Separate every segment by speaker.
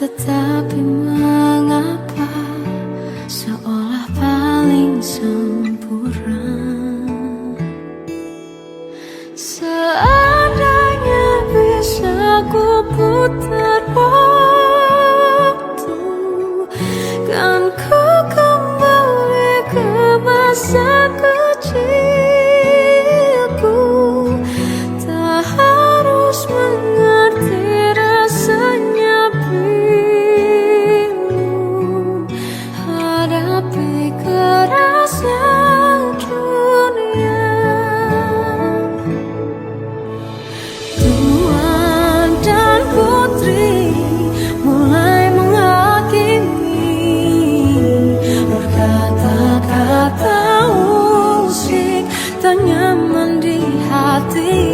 Speaker 1: Tetapi mengapa seolah paling sempurna. Seandainya bisa ku putar waktu, kan ku kembali ke masa kecilku. Tak harus mengerti rasanya pilu, hadapi kerasnya dunia. Tuan dan putri mulai menghakimi, berkata-kata usik tak nyaman di hati.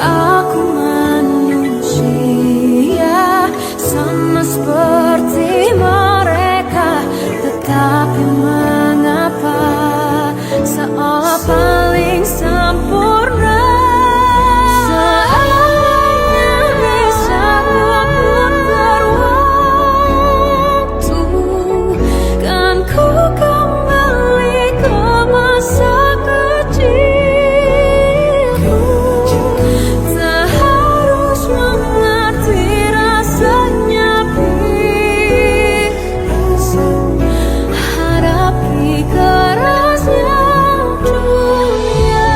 Speaker 1: Aku manusia sama seperti mereka, tetapi mengapa seolah paling sempurna. Seandainya bisa ku putar waktu, kan ku kembali ke masa kecilku. Tak harus mengerti rasanya pilu, hadapi kerasnya dunia.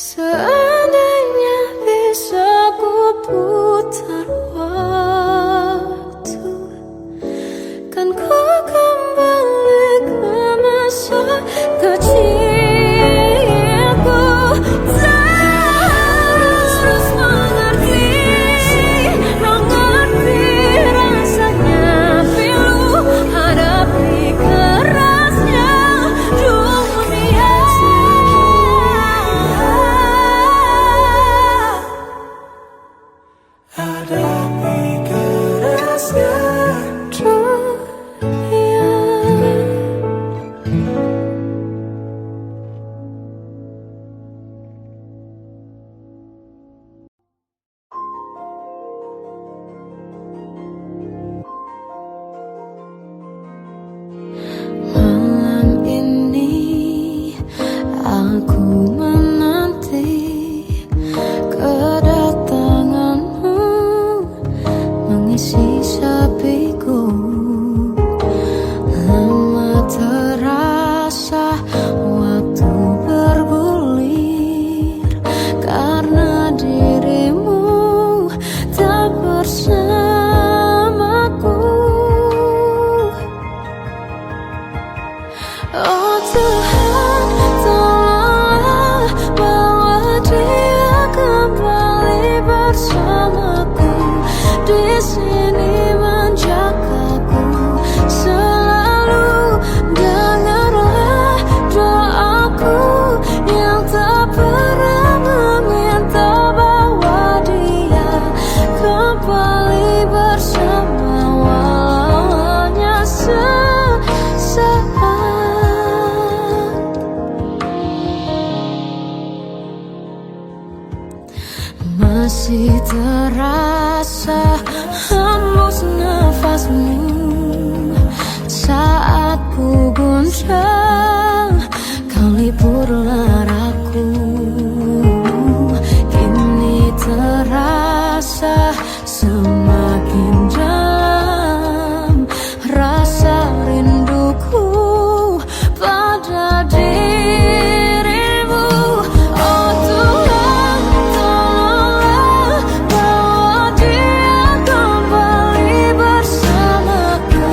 Speaker 1: Seandainya bisa ku putar waktu, kan ku kembali ke masa kecilku. Tak harus mengerti rasanya pilu, hadapi kerasnya dunia. Hadapi kerasnya dunia. Malam ini aku menanti kedatanganmu, mengisi sepiku. Lama terasa waktu bergulir, karena dirimu tak bersamaku. Oh Tuhan, tolonglah bawa dia kembali bersamaku. Di sini menjagaku selalu. Dengarlah doaku yang tak pernah meminta, bawa dia kembali bersama walaunya sesaat. Masih terasa hembus nafasmu saat ku guncang, kau liburlah raku. Kini terasa semakin dalam rasa rinduku pada dirimu. Oh Tuhan, tolonglah bawa dia kembali bersamaku.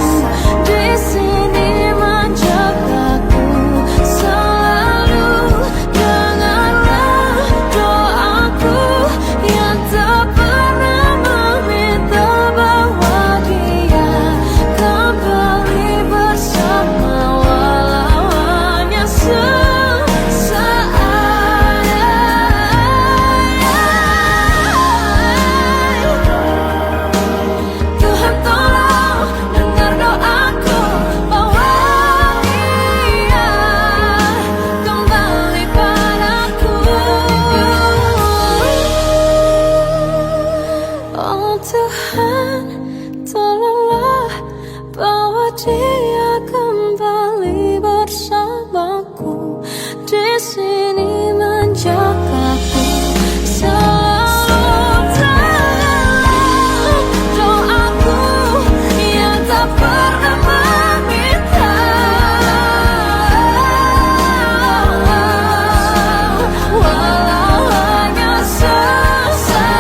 Speaker 1: Di sini menjaga bawa dia kembali bersamaku, di sini menjagaku. Selalu dalam doaku yang tak pernah meminta, walau hanya sesaat.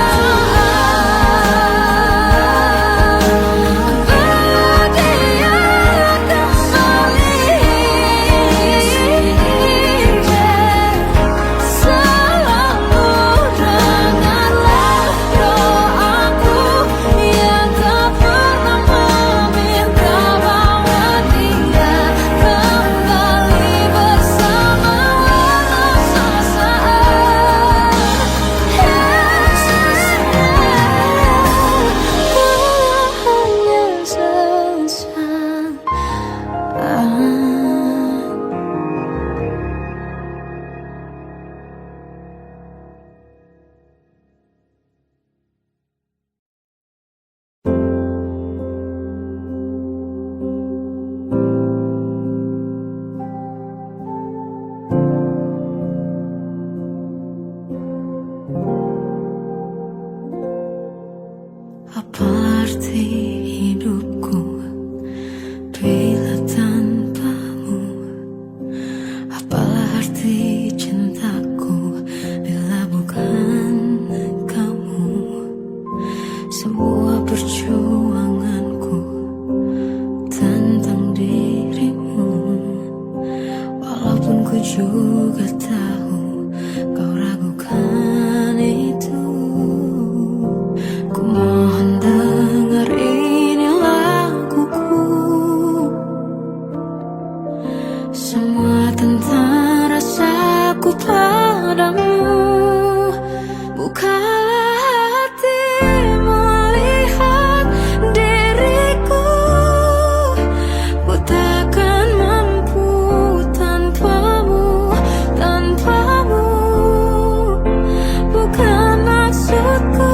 Speaker 1: Apa arti hidupku bila tanpamu? Apalah arti cintaku bila bukan kamu? Semua perjuanganku tentang dirimu, walaupun ku juga tahu kau ragukan itu. Ku mohon dengar ini laguku, semua tentang rasaku padamu. Bukalah hatimu, lihat diriku, ku takkan mampu tanpamu, tanpamu. Bukan maksudku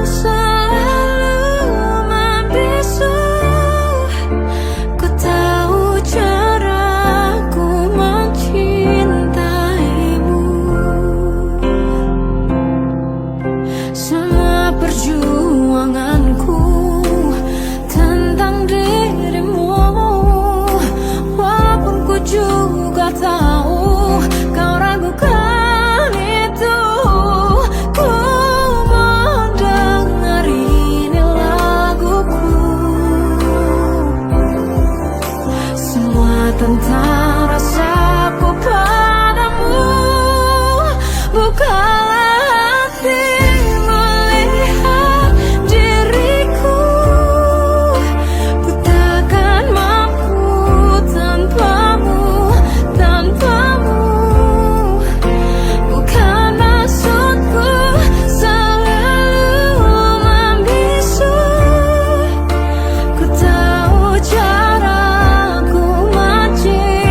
Speaker 1: selalu membisu, ku tahu caraku mencintaimu. Semua perjuanganku tentang dirimu, walaupun ku juga tahu kau ragukan itu. Ku mohon dengar ini laguku, semua tentang rasaku padamu. Bukalah hatimu, lihat diriku, ku takkan mampu tanpamu, tanpamu. Bukan maksudku selalu membisu, ku tahu caraku mencintaimu.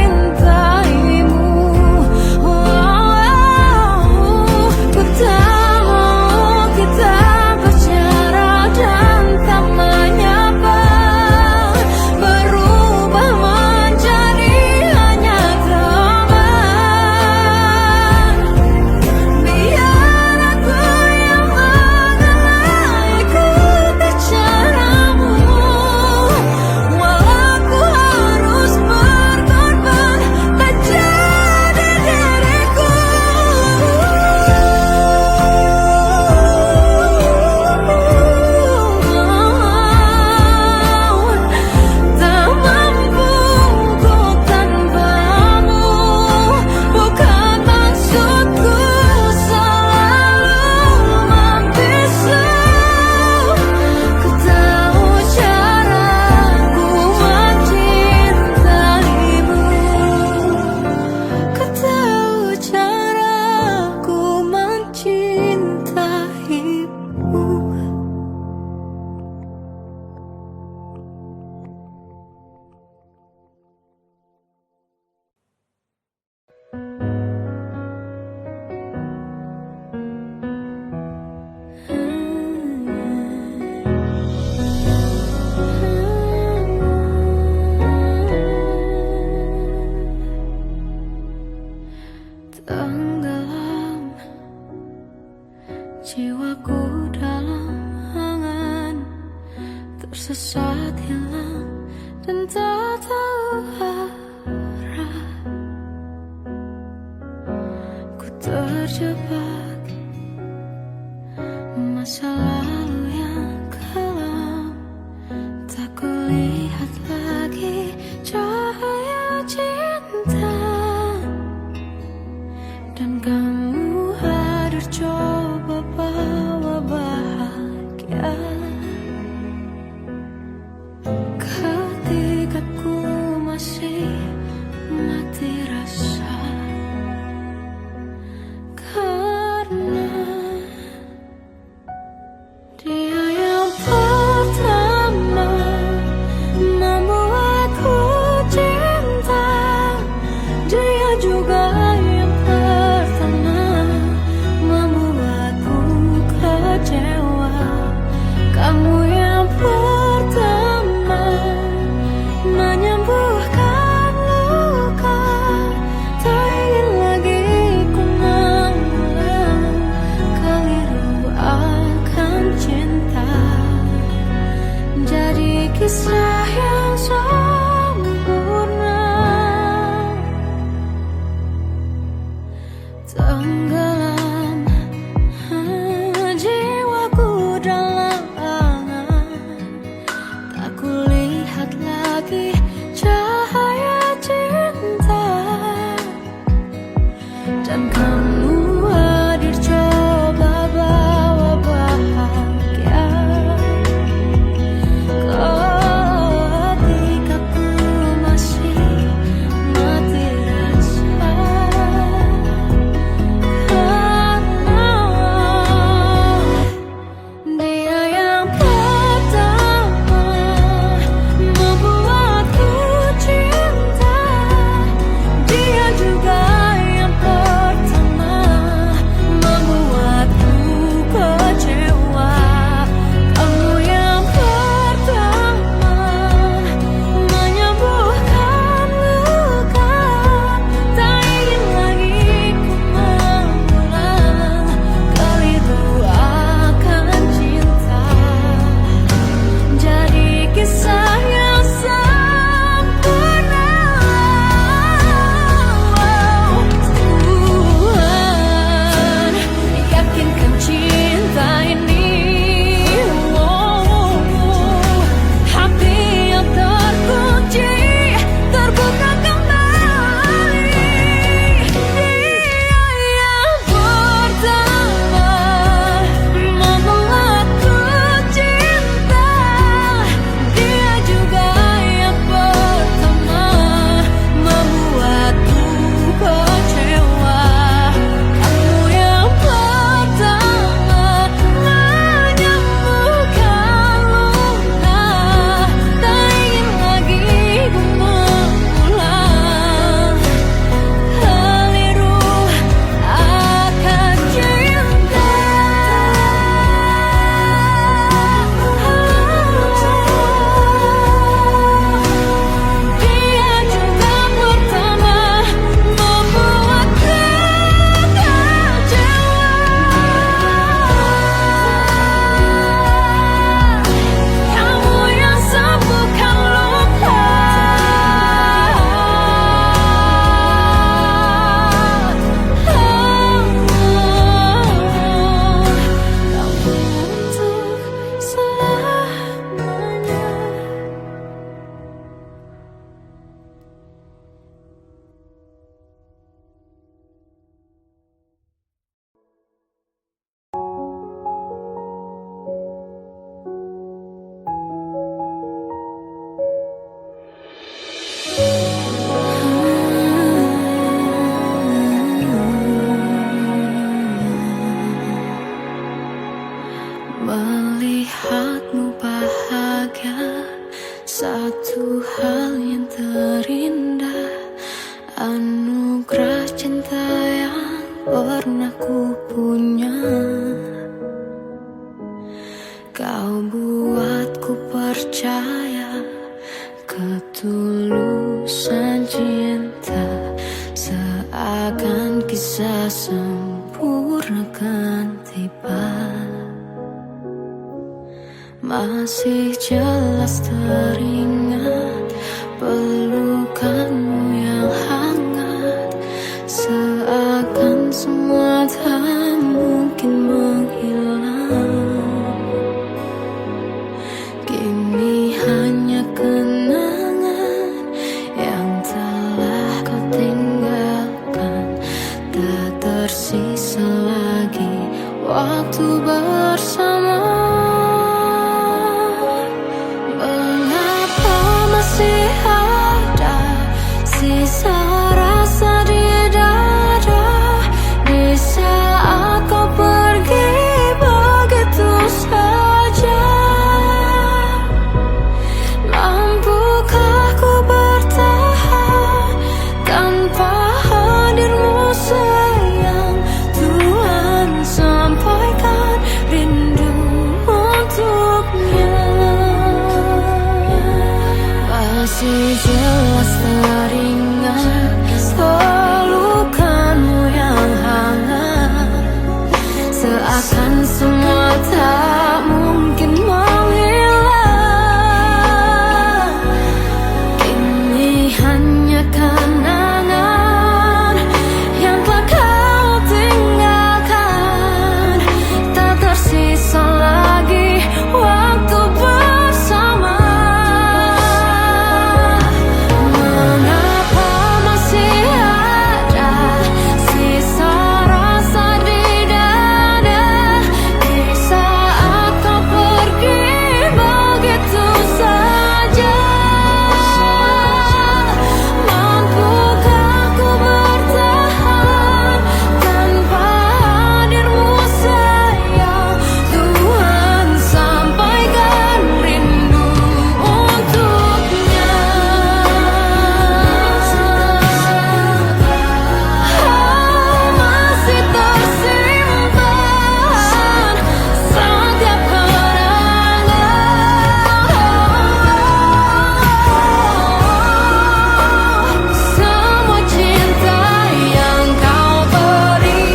Speaker 1: tahu arah. Ku terjebak masa lalu yang kelam. Tak kulihat lagi cahaya cinta. Dan kamu hadir coba bawa bahagia. Ketika ku masih mati rasa. Karena dia yang pertama membuatku cinta. Dia juga yang pertama membuatku kecewa. Kamu yang pertama menyembuhkan luka. Tak ingin lagi ku mengulang keliru akan cinta. Jadi kisah yang sempurna. Tenggelam jiwaku dalam angan. Tak kulihat lagi cahaya cinta. Dan kamu hadir coba bawa bahagia. Ketika ku masih mati rasa. Karena dia yang pertama membuatku cinta. Dia juga yang pertama membuatku kecewa. Kamu yang pertama menyembuhkan luka. Tak ingin lagi ku mengulang keliru akan cinta. Jadi kisah yang sempurna. Tuhan yakinkan cinta ini. Hati yang terkunci terbuka kembali. Dia yang pertama membuatku cinta. Dia juga yang pertama membuatku kecewa. Kamu yang pertama menyembuhkan luka. Tak ingin lagi ku mengulang keliru akan cinta. Dia juga pertama membuatku kecewa. Kamu yang sembuhkan luka. Kamu untuk selamanya. Melihatmu bahagia, satu hal yang terindah. Anugerah cinta yang pernah ku punya. Kau buatku percaya ketulusan cinta. Seakan kisah sempurna kan tiba. Masih jelas teringat Lemas teringat pelukanmu yang hangat, seakan semua tak mungkin menghilang. Kini hanya kenangan yang telah kau tinggalkan. Tak tersisa lagi waktu bersama. Mengapa masih ada sisa rasa di dada di saat kau pergi begitu saja? Mampukah ku bertahan tanpa hadirmu sayang? Tuhan, sampaikan rindu untuknya. Masih tersimpan setiap kenangan, semua cinta yang kau beri.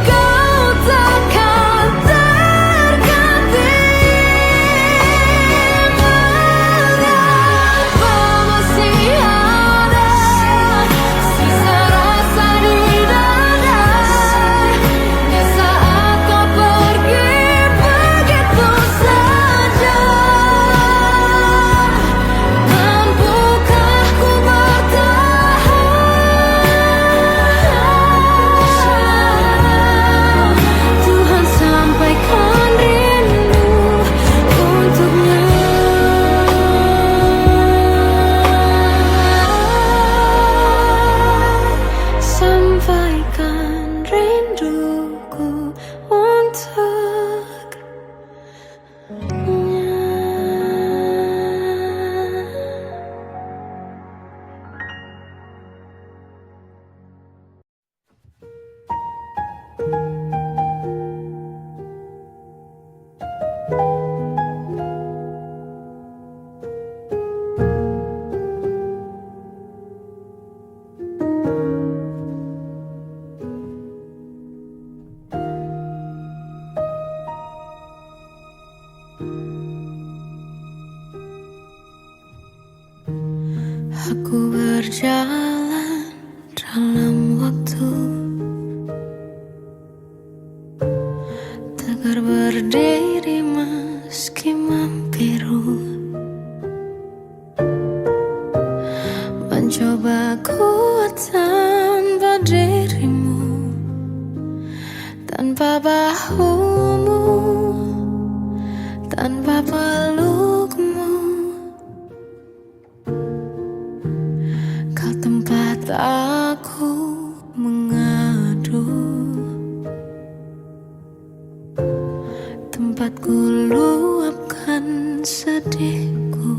Speaker 1: Kau takkan terganti. Mengapa masih ada sisa rasa di dada di saat kau pergi begitu saja? Mampukah ku bertahan? Tuhan, sampaikan rindu untuknya. Sampaikan rinduku Aku berjalan dalam waktu, tegar berdiri meski membiru. Mencoba kuat tanpa dirimu, tanpa bahumu, tanpa pelukmu. Kau tempat aku mengadu, tempat ku luapkan sedihku.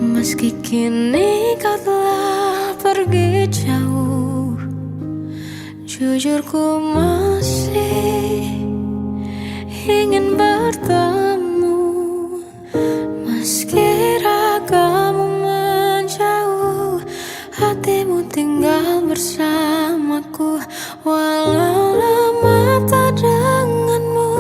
Speaker 1: Meski kini kau telah pergi jauh, jujur ku masih ingin bertemu. Meski ragamu menjauh, hatimu tinggal bersamaku. Walau lama tak denganmu,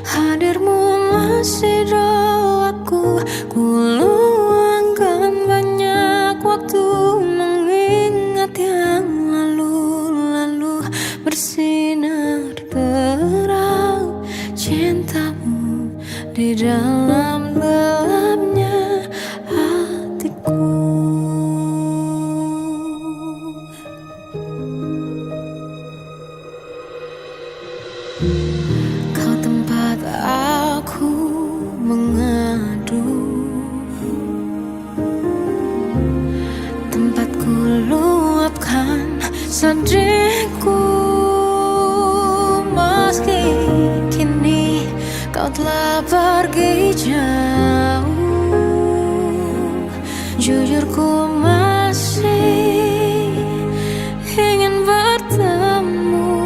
Speaker 1: hadirmu masih doaku. Ku luangkan banyak waktu mengingat yang lalu-lalu. Bersinar terang cintamu di dalam gelapnya hatiku. Kau tempat aku mengadu, tempat ku luapkan sedihku. Meski kini kau telah pergi jauh, jujur ku masih ingin bertemu.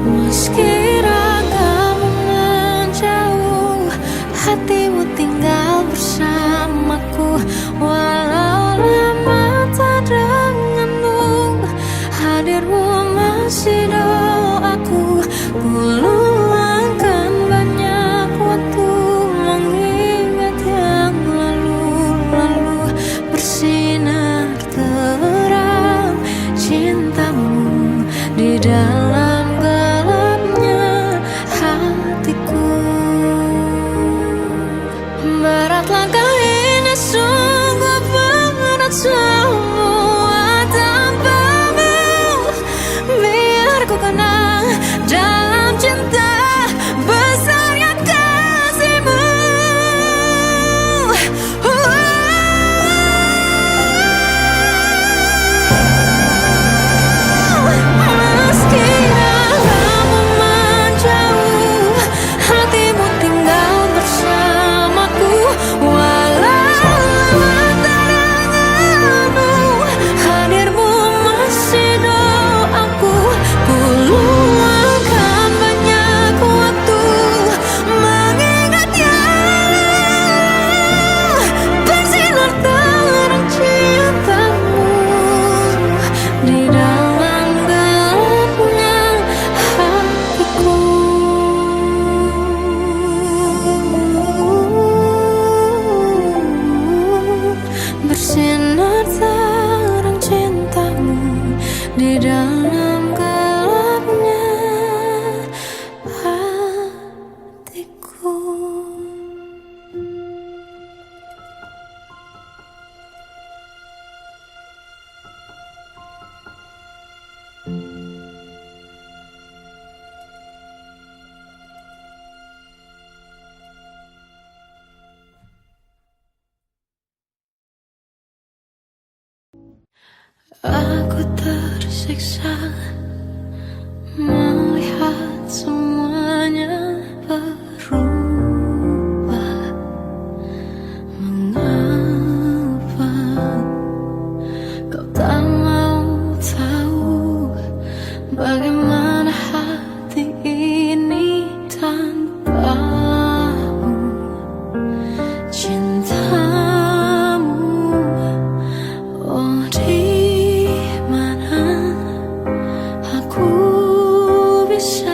Speaker 1: Meski ragamu menjauh, bersamaku. Walau lama tak denganmu, hadirmu masih doaku. Ku luangkan banyak waktu mengingat yang lalu-lalu. Bersinar terang cintamu di dalam gelapnya hatiku. Berat langkah ini, sungguh berat semua tanpamu. Biar ku kenang dalam cinta besarnya kasihmu. Meski arahmu menjauh, hatimu tinggal bersamaku. Walau lama denganmu, hadirmu masih doaku. Ku luangkan banyak waktu mengingat yang bersinar terang cintamu di dalam gelapnya hatiku. Bersinar terang cintamu di dalam gelapnya hatiku. Aku tersiksa melihat semuanya berubah. Mengapa kau tak mau tahu bagaimana hati ini tanpamu? Cintamu, oh di mana aku bisa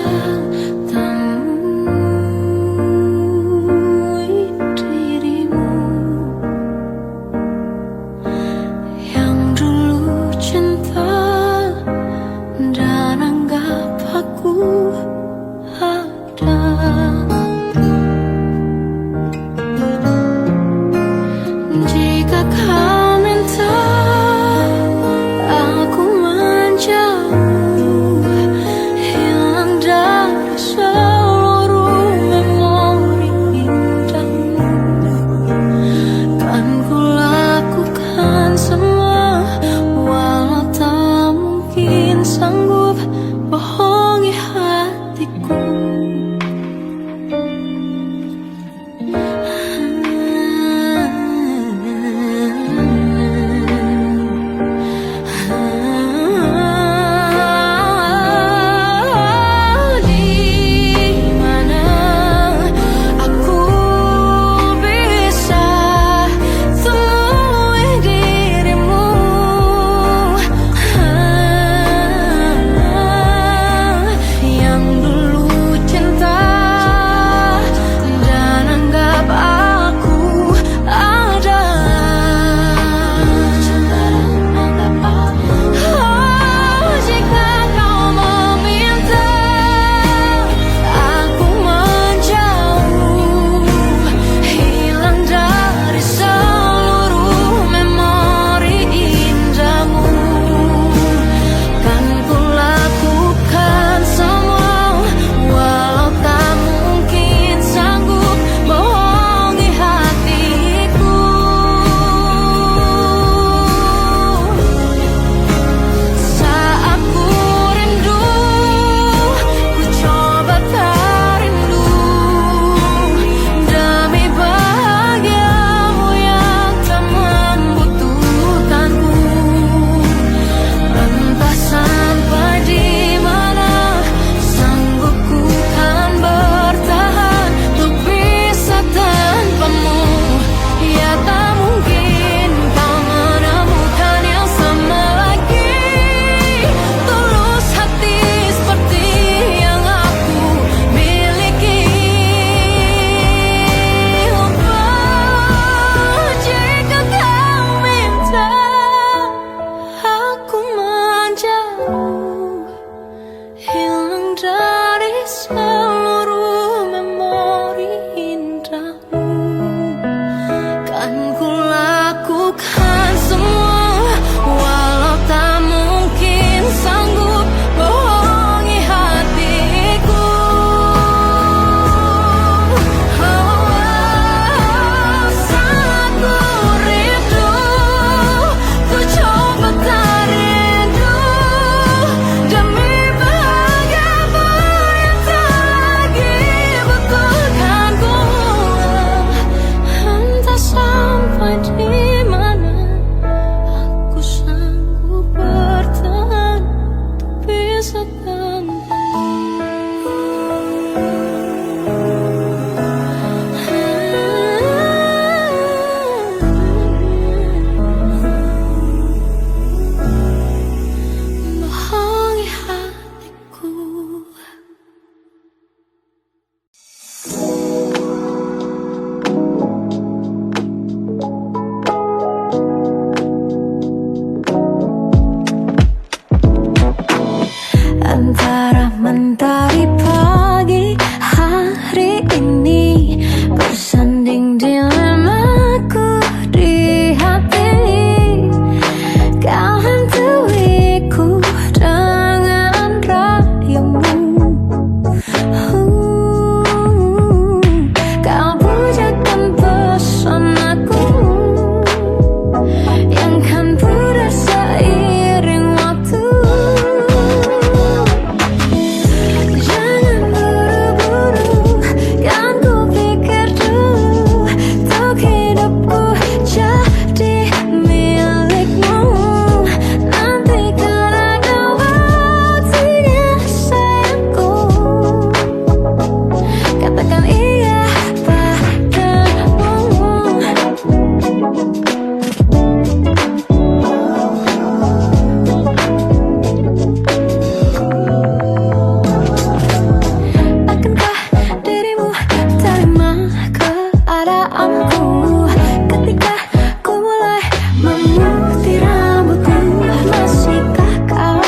Speaker 1: keadaanku ketika ku mulai memutih rambutku. Masihkah kau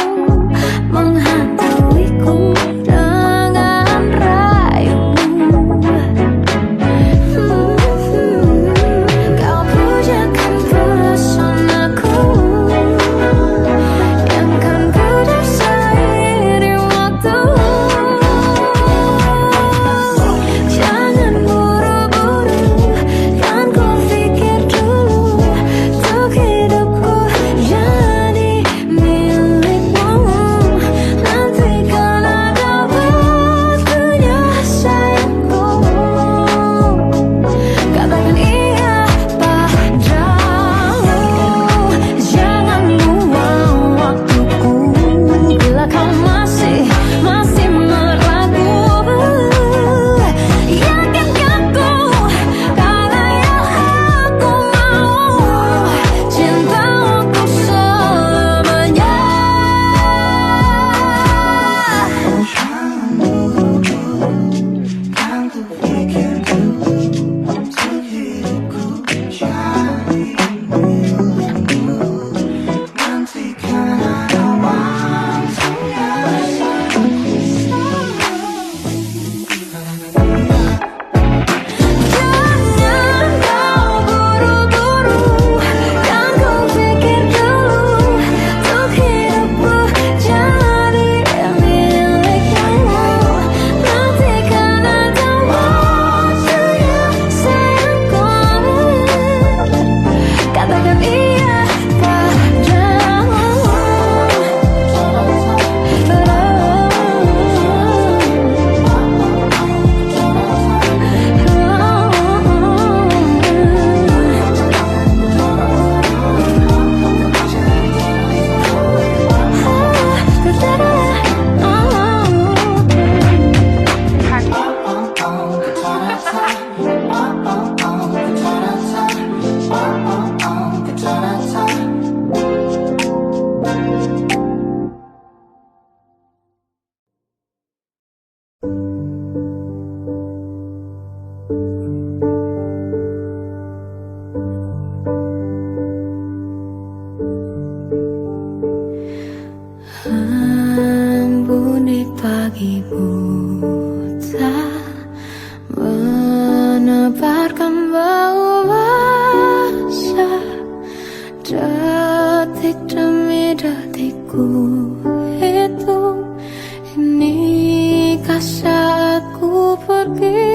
Speaker 1: menghantuiku dengan rayumu? Kau pujakan perasaanku yang kan pudar seiring waktu. Jangan buru-buru, kan ku pikir dulu untuk hidupku jadi milikmu. Nanti kan ada waktunya sayangku, katakan iya padamu. Jangan buang waktuku bila kau masih meragu. Yakinkan ku, karena yang aku mau cinta untuk selamanya. Kan ku pikir dulu untuk hidupku jadi milikmu. Nanti kan ada waktunya sayangku. Jangan kau buru-buru, kan ku pikir dulu untuk hidupku jadi milikmu. Nanti kan ada waktunya sayangku, katakan iya padamu. Embun di pagi buta menebarkan bau basah. Detik demi detikku hitung, inikah saatku pergi?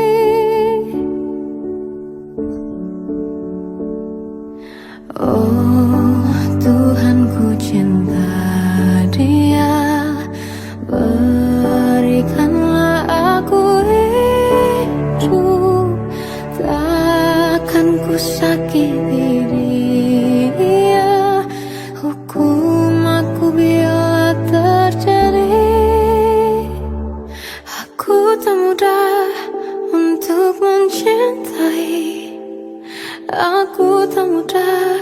Speaker 1: Oh Tuhan, ku cinta dia, berikanlah aku hidup. Takkan ku sakiti dia, hukum aku bila terjadi. Aku tak mudah untuk mencintai, aku tak mudah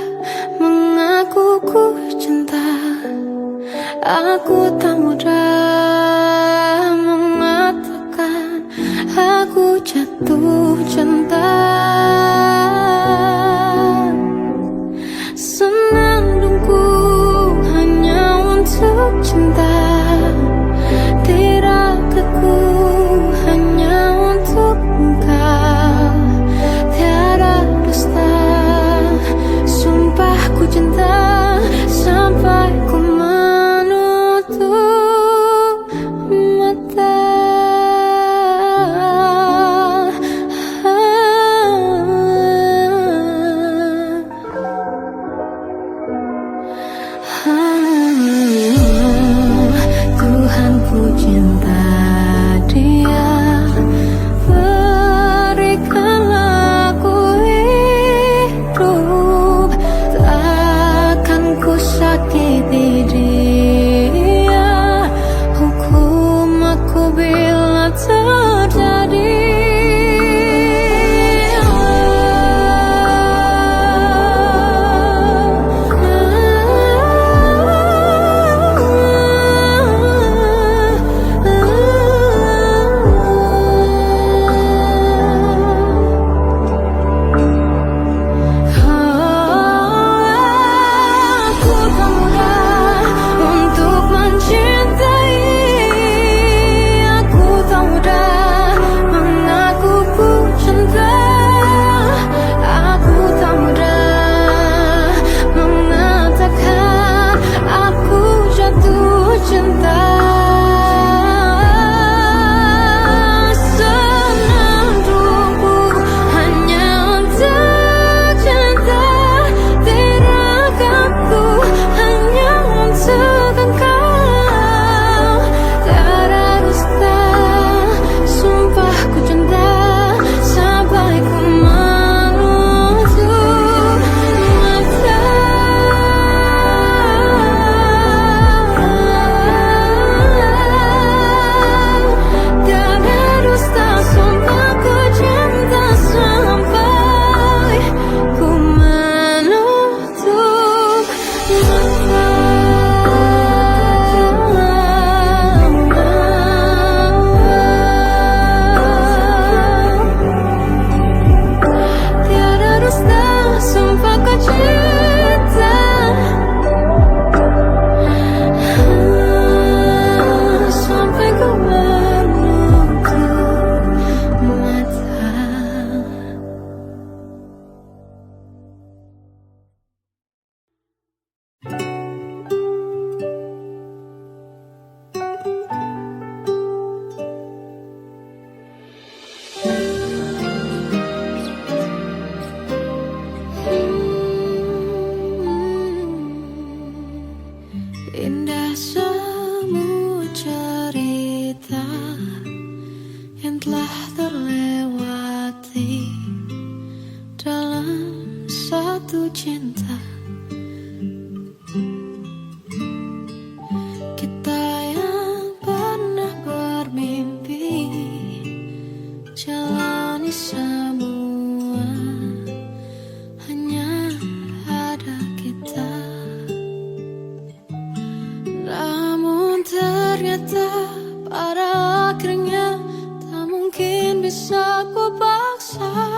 Speaker 1: mengaku ku cinta, aku tak mudah mengatakan aku jatuh cinta. Senandungku hanya untuk cinta, tiragatku hanya untuk engkau. Tiada dusta, sumpah ku cinta sampai ku menutup mata. satu cinta. Kita yang pernah bermimpi jalani semua, hanya ada kita. Namun ternyata pada akhirnya tak mungkin bisa ku paksa.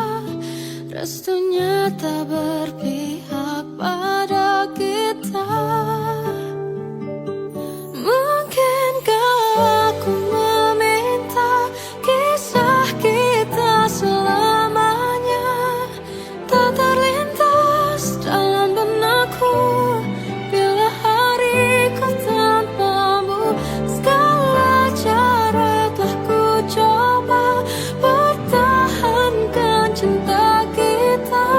Speaker 1: Restunya tak berpihak pada kita. Mungkinkah aku meminta kisah kita selamanya tak terlintas dalam benakku bila hariku tanpamu. Segala cara telah ku coba pertahankan cinta kita.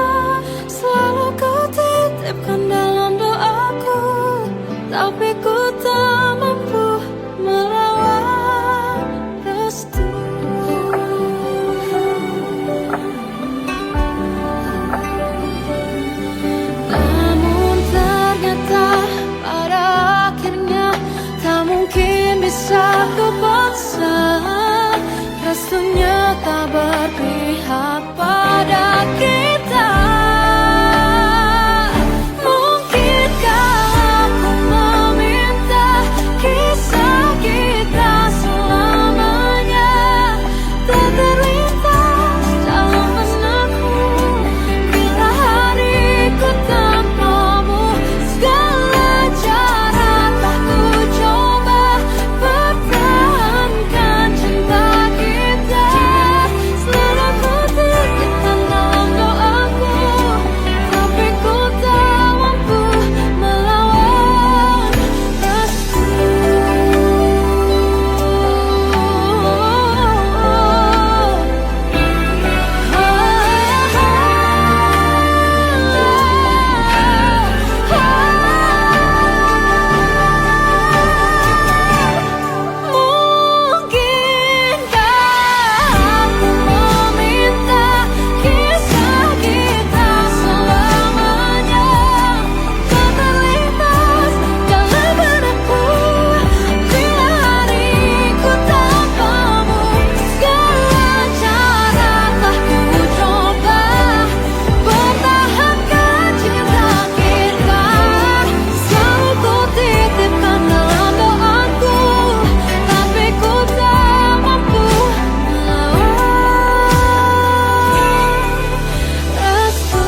Speaker 1: Selalu ku titipkan dalam doaku, tapi ku tak mampu melawan restu. Namun ternyata pada akhirnya tak mungkin bisa ku paksa. Restunya tak berpihak pada kita. Mungkinkah aku meminta kisah kita selamanya tak terlintas dalam benakku bila hariku tanpamu. Segala cara telah ku coba pertahankan cinta kita. Selalu ku titipkan dalam doaku, tapi ku tak mampu melawan restu. Mungkinkah aku meminta kisah kita selamanya tak terlintas dalam benakku bila hariku tanpamu. Segala cara telah ku coba pertahankan cinta kita. Selalu ku titipkan dalam doaku, tapi ku tak mampu melawan restu.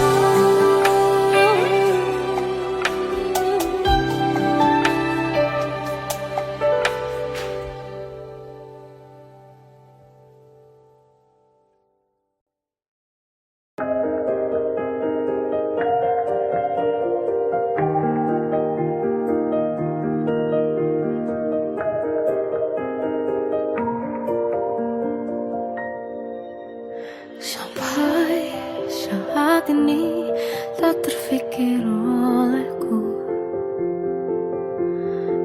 Speaker 1: Sampai saat ini tak terfikir olehku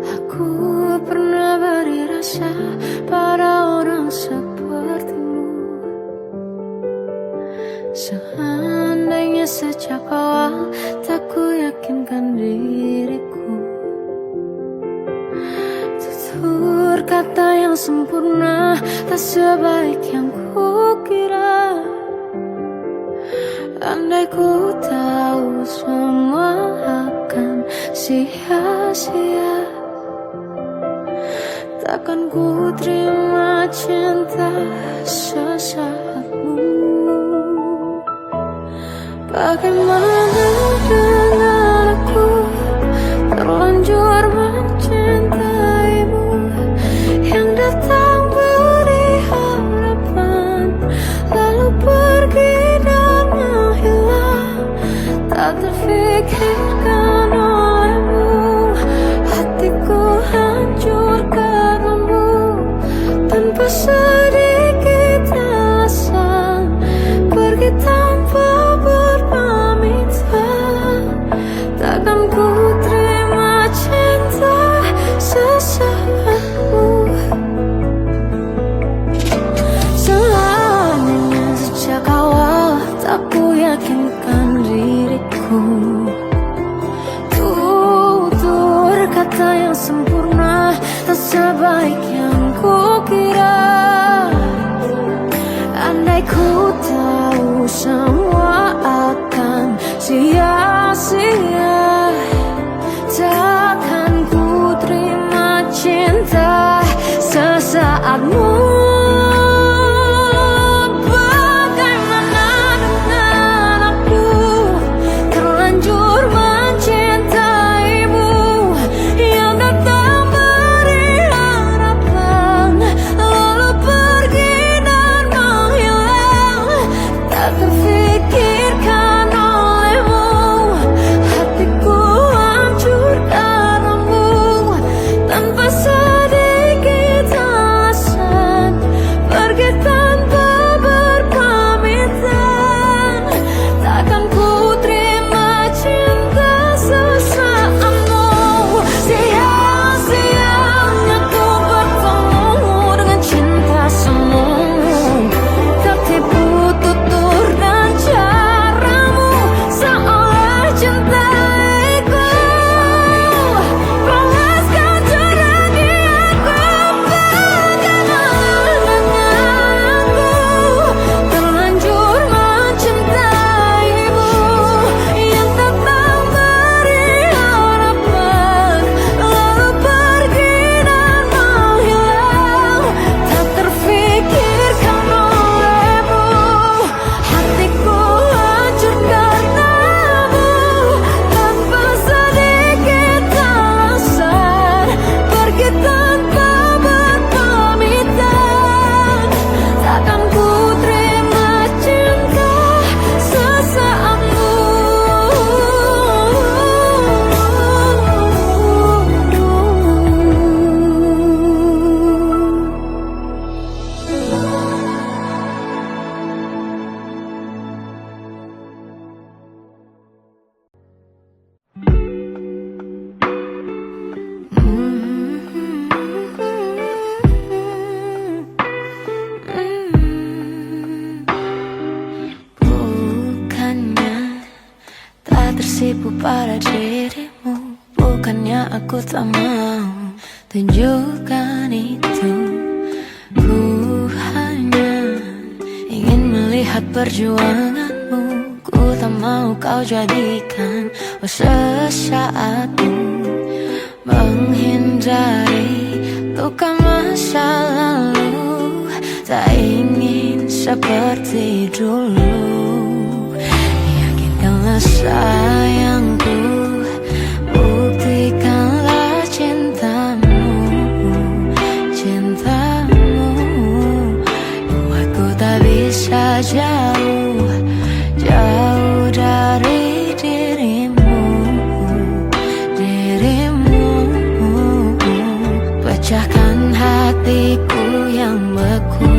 Speaker 1: aku pernah beri rasa pada orang sepertimu. Seandainya sejak awal tak ku yakinkan diriku, tutur kata yang sempurna tak sebaik yang kukira. Andai ku tahu semua akan sia-sia, takkan ku terima cinta sesaatmu. Bagaimana dengan aku terlanjur mencintaimu, yang datang beri harapan lalu pergi dan menghilang. Tak terfikirkan olehmu, hatiku hancur karenamu. Tanpa sedikit alasan pergi tanpa berpamitan. Takkan ku terima cinta sesaatmu. Seandainya sejak awal tak ku yakinkan diriku, aku. Tutur kata yang sempurna tak sebaik yang kukira. Andai ku tahu semua akan sia-sia, takkan ku terima cinta sesaatmu. Tersipu pada dirimu, bukannya aku tak mau tunjukkan itu. Ku hanya ingin melihat perjuanganmu. Ku tak mau kau jadikan sesaatmu, menghindari luka masa lalu. Tak ingin seperti dulu. Sayangku, buktikanlah cintamu, cintamu. Buatku tak bisa jauh, jauh dari dirimu, dirimu. Pecahkan hatiku yang beku,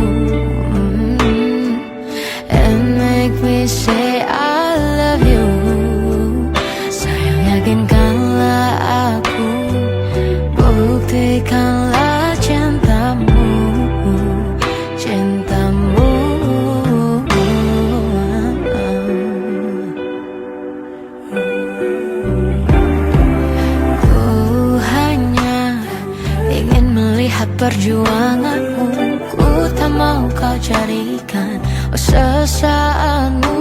Speaker 1: and make me say I love you. Yakinkanlah aku, buktikanlah cintamu, cintamu. Ku hanya ingin melihat perjuanganmu. Ku tak mau kau jadikan sesaatmu,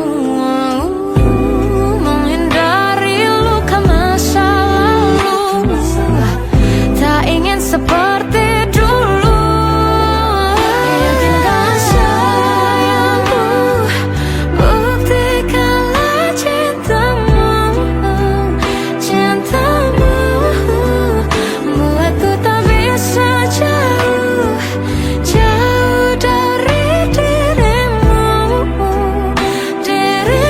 Speaker 1: menghindari luka masa lalu. Tak ingin seperti dulu. Yakinkan sayangku, buktikanlah cintamu, cintamu. Buatku tak bisa jauh, jauh dari dirimu, dirimu.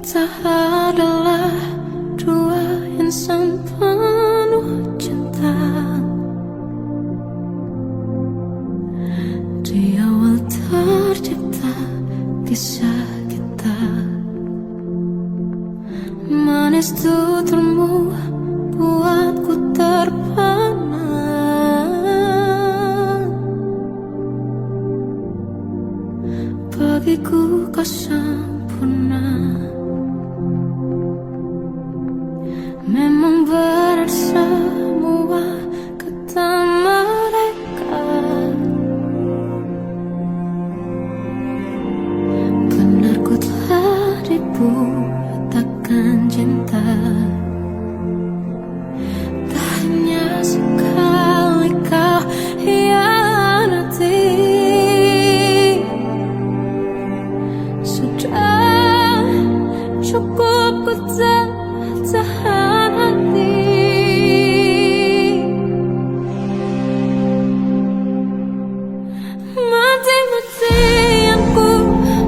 Speaker 1: Kita adalah dua insan penuh cinta. Di awal tercipta kisah kita, manis tuturmu buatku terpana. Bagiku kau sempurna. Memang benar semua kata mereka, benar ku telah dibutakan cinta. Tak hanya sekali kau hianati, sudah cukup ku tahan hati. Mati-matian ku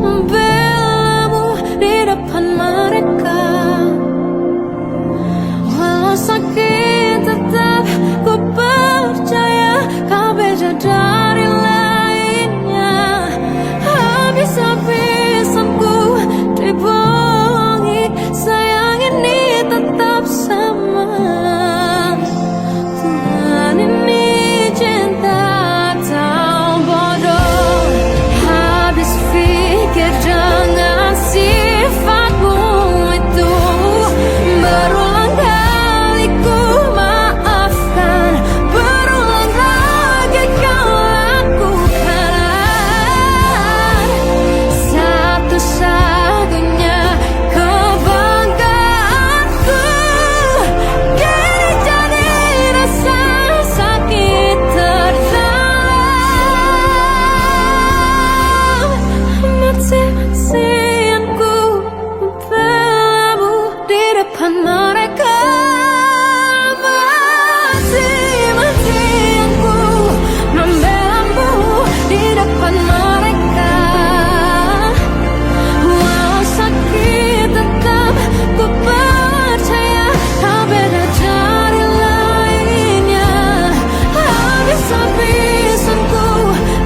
Speaker 1: membelamu di depan mereka. Walau sakit tetap ku percaya kau beda dari lainnya. Habis-habisan ku dibohongi, sayang ini tetap sama. Tuhan ini cinta atau bodoh. Habis pikir dengan sifatmu itu, berulang kali ku maafkan, berulang lagi kau lakukan. Satu-satunya kebanggaanku kini jadi rasa sakit terdalam. Mati-matian ku membelamu di depan mereka. Mati-matian ku membelamu di depan mereka. Walau sakit tetap ku percaya kau beda dari lainnya. Habis-habisan ku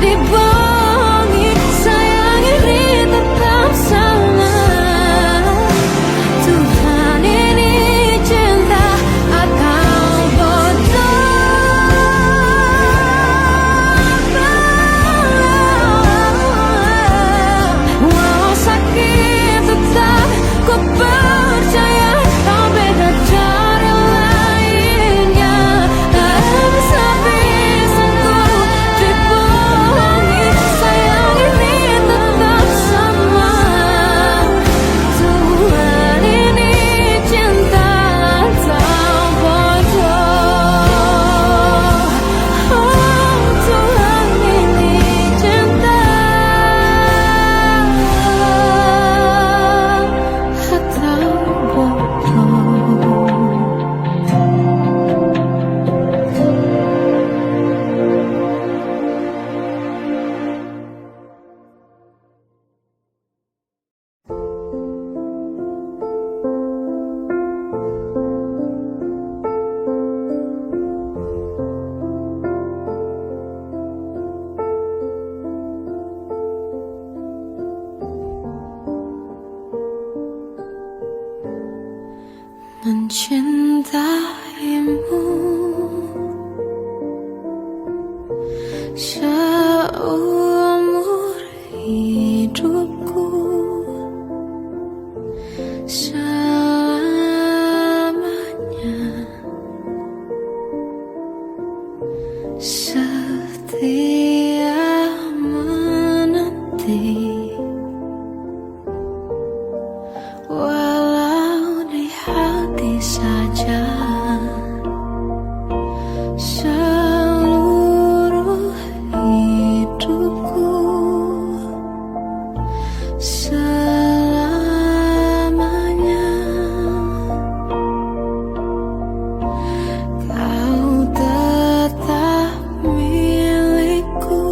Speaker 1: dibohongi, sayang ini tetap sama. Tuhan ini cinta atau bodoh. Walau sakit tetap ku percaya kau beda dari lainnya. Habis-habisan ku dibohongi, sayang ini tetap sama. Tuhan ini cinta atau bodoh. Oh, Tuhan ini cinta atau bodoh. Mencintaimu seumur hidupku, selamanya setia menanti. Walau di hati saja seluruh hidupku, selamanya kau tetap milikku.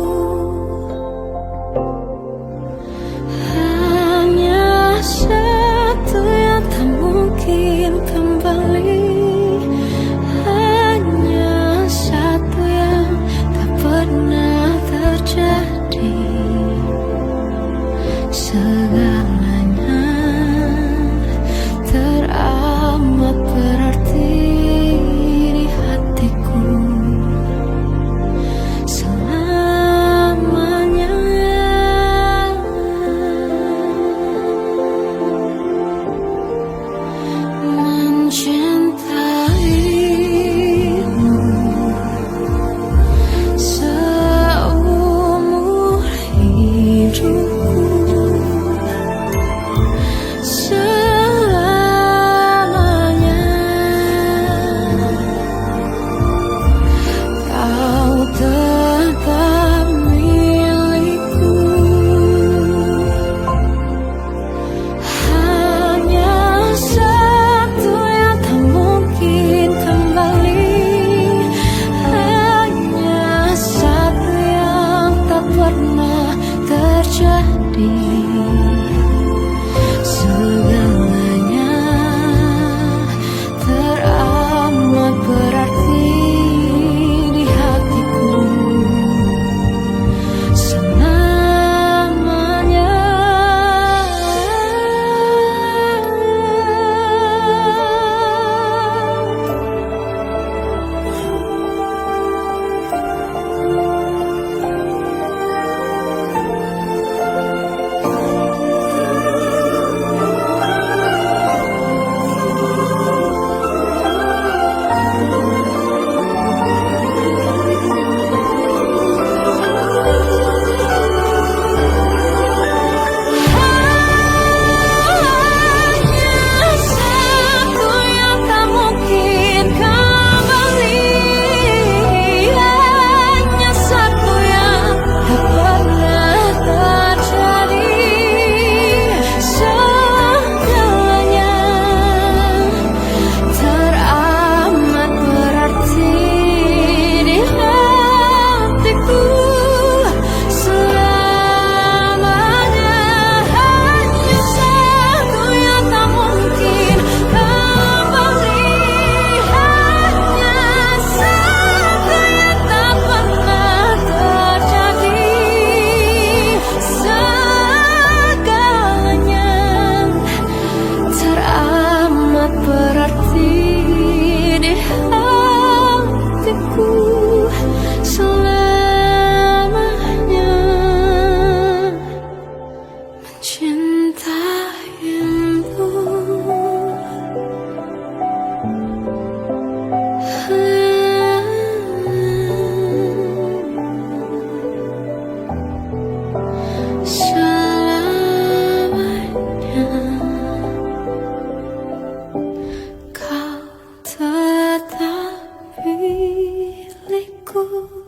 Speaker 1: hatiku.